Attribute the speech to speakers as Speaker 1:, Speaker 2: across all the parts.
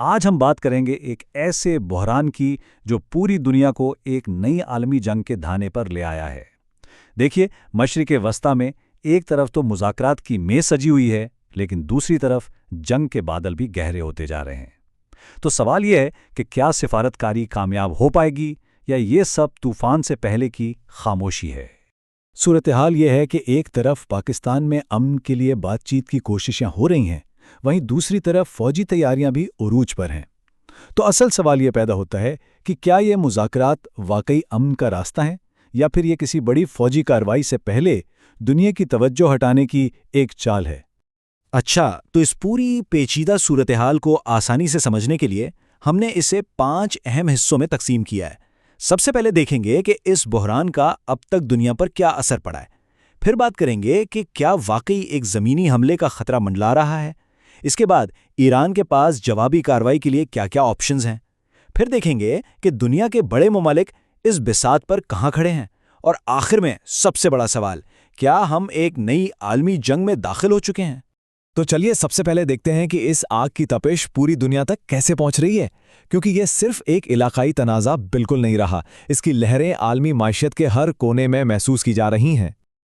Speaker 1: آج ہم بات کریں گے ایک ایسے بحران کی جو پوری دنیا کو ایک نئی عالمی جنگ کے دھانے پر لے آیا ہے۔ دیکھیے، مشرق وسطیٰ میں ایک طرف تو مذاکرات کی میز سجی ہوئی ہے، لیکن دوسری طرف جنگ کے بادل بھی گہرے ہوتے جا رہے ہیں۔ تو سوال یہ ہے کہ کیا سفارتکاری کامیاب ہو پائے گی یا یہ سب طوفان سے پہلے کی خاموشی ہے؟
Speaker 2: صورتحال یہ ہے کہ ایک طرف پاکستان میں امن کے لیے بات چیت کی کوششیں ہو رہی ہیں، وہیں دوسری طرف فوجی تیاریاں بھی عروج پر ہیں۔ تو اصل سوال یہ پیدا ہوتا ہے کہ کیا یہ مذاکرات واقعی امن کا راستہ ہیں یا پھر یہ کسی بڑی فوجی کارروائی سے پہلے دنیا کی توجہ ہٹانے کی ایک چال ہے؟
Speaker 3: اچھا، تو اس پوری پیچیدہ صورتحال کو آسانی سے سمجھنے کے لیے ہم نے اسے 5 اہم حصوں میں تقسیم کیا ہے۔ سب سے پہلے دیکھیں گے کہ اس بحران کا اب تک دنیا پر کیا اثر پڑا ہے۔ پھر بات کریں گے کہ کیا واقعی ایک زمینی حملے کا خطرہ منڈلا رہا ہے۔ اس کے بعد ایران کے پاس جوابی کارروائی کے لیے کیا کیا آپشنز ہیں۔ پھر دیکھیں گے کہ دنیا کے بڑے ممالک اس بساط پر کہاں کھڑے ہیں، اور آخر میں سب سے بڑا سوال، کیا ہم ایک نئی عالمی جنگ میں داخل ہو چکے ہیں؟
Speaker 2: تو چلیے سب سے پہلے دیکھتے ہیں کہ اس آگ کی تپش پوری دنیا تک کیسے پہنچ رہی ہے، کیونکہ یہ صرف ایک علاقائی تنازع بالکل نہیں رہا، اس کی لہریں عالمی معیشت کے ہر کونے میں محسوس کی جا رہی ہیں۔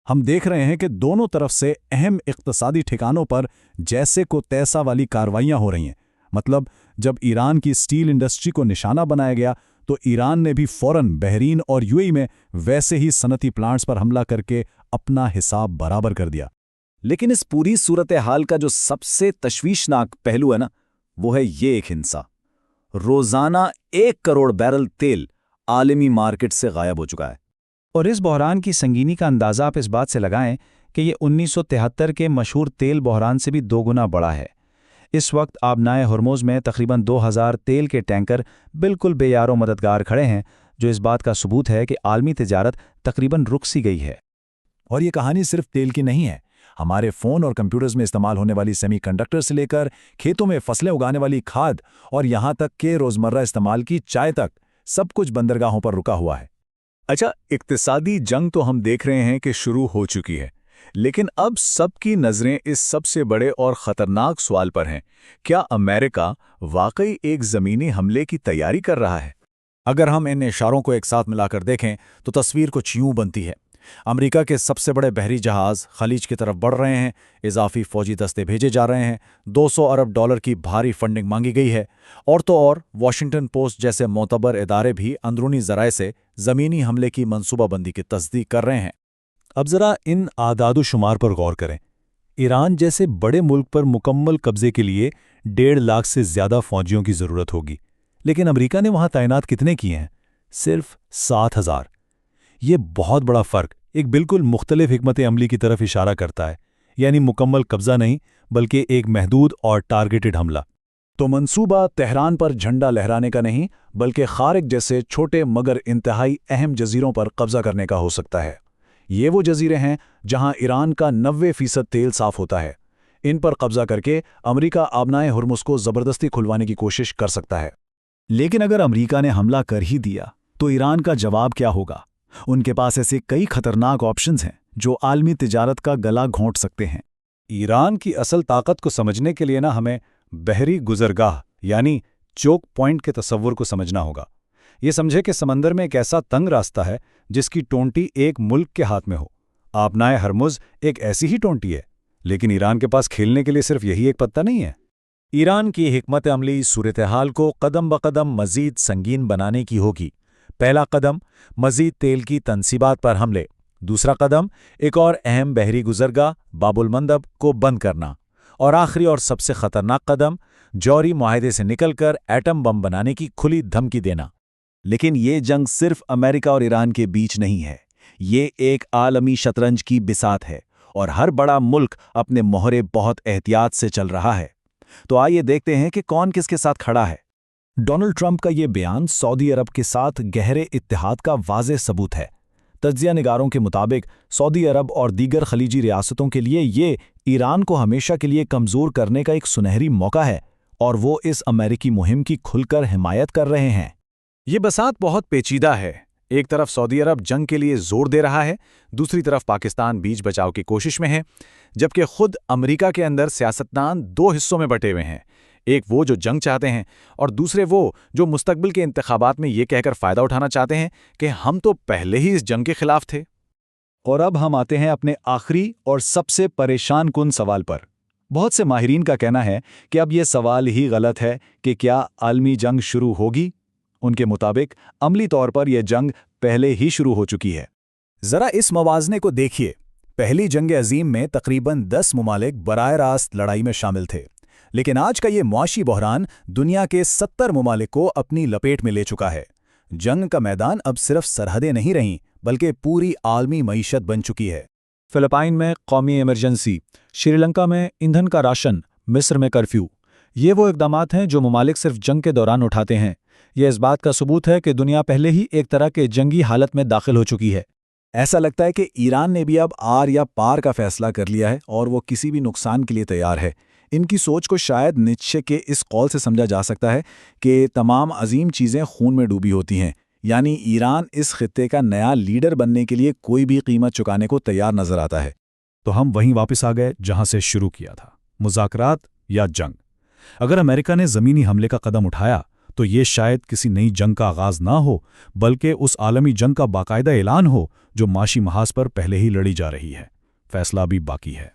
Speaker 1: ہم دیکھ رہے ہیں کہ دونوں طرف سے اہم اقتصادی ٹھکانوں پر جیسے کو تیسا والی کارروائیاں ہو رہی ہیں۔ مطلب جب ایران کی سٹیل انڈسٹری کو نشانہ بنایا گیا تو ایران نے بھی فوراً بحرین اور یو اے ای میں ویسے ہی صنعتی پلانٹس پر حملہ کر کے اپنا حساب برابر کر دیا۔
Speaker 4: لیکن اس پوری صورتحال کا جو سب سے تشویشناک پہلو ہے نا، وہ ہے یہ ایک ہنسا۔ روزانہ 1 کروڑ بیرل تیل عالمی مارکیٹ سے غائب ہو چکا ہے۔
Speaker 3: اور اس بحران کی سنگینی کا اندازہ آپ اس بات سے لگائیں کہ یہ 1973 کے مشہور تیل بحران سے بھی 2 گنا بڑا ہے۔ اس وقت آبنائے ہرموز میں تقریباً 2000 تیل کے ٹینکر بالکل بے یار و مددگار کھڑے ہیں، جو اس بات کا ثبوت ہے کہ عالمی تجارت تقریباً رک سی گئی ہے۔
Speaker 2: اور یہ کہانی صرف تیل کی نہیں ہے۔ ہمارے فون اور کمپیوٹرز میں استعمال ہونے والی سیمی کنڈکٹر سے لے کر کھیتوں میں فصلیں اگانے والی کھاد اور یہاں تک کہ روزمرہ استعمال کی چائے تک، سب کچھ بندرگاہوں پر رکا ہوا ہے۔
Speaker 1: اچھا، اقتصادی جنگ تو ہم دیکھ رہے ہیں کہ شروع ہو چکی ہے، لیکن اب سب کی نظریں اس سب سے بڑے اور خطرناک سوال پر ہیں: کیا امریکہ واقعی ایک زمینی حملے کی تیاری کر رہا ہے؟
Speaker 2: اگر ہم ان اشاروں کو ایک ساتھ ملا کر دیکھیں تو تصویر کچھ یوں بنتی ہے۔ امریکہ کے سب سے بڑے بحری جہاز خلیج کی طرف بڑھ رہے ہیں، اضافی فوجی دستے بھیجے جا رہے ہیں، $200 ارب کی بھاری فنڈنگ مانگی گئی ہے، اور تو اور واشنگٹن پوسٹ جیسے معتبر ادارے بھی اندرونی ذرائع سے زمینی حملے کی منصوبہ بندی کی تصدیق کر رہے ہیں۔
Speaker 1: اب ذرا ان اعداد و شمار پر غور کریں۔ ایران جیسے بڑے ملک پر مکمل قبضے کے لیے 1.5 لاکھ سے زیادہ فوجیوں کی ضرورت ہوگی، لیکن امریکہ نے وہاں تعینات کتنے کیے ہیں؟ صرف 7,000۔ یہ بہت بڑا فرق ایک بالکل مختلف حکمت عملی کی طرف اشارہ کرتا ہے، یعنی مکمل قبضہ نہیں بلکہ ایک محدود اور ٹارگیٹڈ حملہ۔
Speaker 2: تو منصوبہ تہران پر جھنڈا لہرانے کا نہیں بلکہ خارق جیسے چھوٹے مگر انتہائی اہم جزیروں پر قبضہ کرنے کا ہو سکتا ہے۔ یہ وہ جزیرے ہیں جہاں ایران کا 90% تیل صاف ہوتا ہے۔ ان پر قبضہ کر کے امریکہ آبنائے ہرمز کو زبردستی کھلوانے کی کوشش کر سکتا ہے۔
Speaker 1: لیکن اگر امریکہ نے حملہ کر ہی دیا تو ایران کا جواب کیا ہوگا؟ ان کے پاس ایسے کئی خطرناک آپشنز ہیں جو عالمی تجارت کا گلا گھونٹ سکتے ہیں۔ ایران کی اصل طاقت کو سمجھنے کے لیے ہمیں بحری گزرگاہ یعنی چوک پوائنٹ کے تصور کو سمجھنا ہوگا۔ یہ سمجھے کہ سمندر میں ایک ایسا تنگ راستہ ہے جس کی ٹونٹی ایک ملک کے ہاتھ میں ہو۔ آبنائے ہرمز ایک ایسی ہی ٹونٹی ہے، لیکن ایران کے پاس کھیلنے کے لیے صرف یہی ایک پتہ نہیں ہے۔
Speaker 3: ایران کی حکمت عملی صورتحال کو قدم بقدم مزید سنگین بنانے کی ہوگی۔ پہلا قدم مزید تیل کی تنصیبات پر حملے، دوسرا قدم ایک اور اہم بحری گزرگاہ باب المندب کو بند کرنا، اور آخری اور سب سے خطرناک قدم جوہری معاہدے سے نکل کر ایٹم بم بنانے کی کھلی دھمکی دینا۔
Speaker 4: لیکن یہ جنگ صرف امریکہ اور ایران کے بیچ نہیں ہے، یہ ایک عالمی شطرنج کی بساط ہے، اور ہر بڑا ملک اپنے مہرے بہت احتیاط سے چل رہا ہے۔ تو آئیے دیکھتے ہیں کہ کون کس کے ساتھ کھڑا ہے۔
Speaker 2: ڈونلڈ ٹرمپ کا یہ بیان سعودی عرب کے ساتھ گہرے اتحاد کا واضح ثبوت ہے۔ تجزیہ نگاروں کے مطابق سعودی عرب اور دیگر خلیجی ریاستوں کے لیے یہ ایران کو ہمیشہ کے لیے کمزور کرنے کا ایک سنہری موقع ہے، اور وہ اس امریکی مہم کی کھل کر حمایت کر رہے ہیں۔
Speaker 1: یہ بساط بہت پیچیدہ ہے۔ ایک طرف سعودی عرب جنگ کے لیے زور دے رہا ہے، دوسری طرف پاکستان بیچ بچاؤ کی کوشش میں ہے، جبکہ خود امریکہ کے اندر سیاستدان 2 حصوں میں بٹے ہوئے ہیں۔
Speaker 2: ایک وہ جو جنگ چاہتے ہیں اور دوسرے وہ جو مستقبل کے انتخابات میں یہ کہہ کر فائدہ اٹھانا چاہتے ہیں کہ ہم تو پہلے ہی اس جنگ کے خلاف تھے۔
Speaker 4: اور اب ہم آتے ہیں اپنے آخری اور سب سے پریشان کن سوال پر۔ بہت سے ماہرین کا کہنا ہے کہ اب یہ سوال ہی غلط ہے کہ کیا عالمی جنگ شروع ہوگی؟ ان کے مطابق عملی طور پر یہ جنگ پہلے ہی شروع ہو چکی ہے۔
Speaker 1: ذرا اس موازنے کو دیکھیے۔ پہلی جنگ عظیم میں تقریباً 10 ممالک براہ راست لڑائی میں شامل تھے، لیکن آج کا یہ معاشی بحران دنیا کے 70 ممالک کو اپنی لپیٹ میں لے چکا ہے۔ جنگ کا میدان اب صرف سرحدیں نہیں رہیں بلکہ پوری عالمی معیشت بن چکی ہے۔
Speaker 3: فلپائن میں قومی ایمرجنسی، شری لنکا میں ایندھن کا راشن، مصر میں کرفیو، یہ وہ اقدامات ہیں جو ممالک صرف جنگ کے دوران اٹھاتے ہیں۔ یہ اس بات کا ثبوت ہے کہ دنیا پہلے ہی ایک طرح کے جنگی حالت میں داخل ہو چکی ہے۔
Speaker 1: ایسا لگتا ہے کہ ایران نے بھی اب آر یا پار کا فیصلہ کر لیا ہے اور وہ کسی بھی نقصان کے لیے تیار ہے۔ ان کی سوچ کو شاید نیچے کے اس قول سے سمجھا جا سکتا ہے کہ تمام عظیم چیزیں خون میں ڈوبی ہوتی ہیں، یعنی ایران اس خطے کا نیا لیڈر بننے کے لیے کوئی بھی قیمت چکانے کو تیار نظر آتا ہے۔
Speaker 2: تو ہم وہیں واپس آ گئے جہاں سے شروع کیا تھا، مذاکرات یا جنگ۔ اگر امریکہ نے زمینی حملے کا قدم اٹھایا تو یہ شاید کسی نئی جنگ کا آغاز نہ ہو بلکہ اس عالمی جنگ کا باقاعدہ اعلان ہو جو معاشی محاذ پر پہلے ہی لڑی جا رہی ہے۔ فیصلہ بھی باقی ہے۔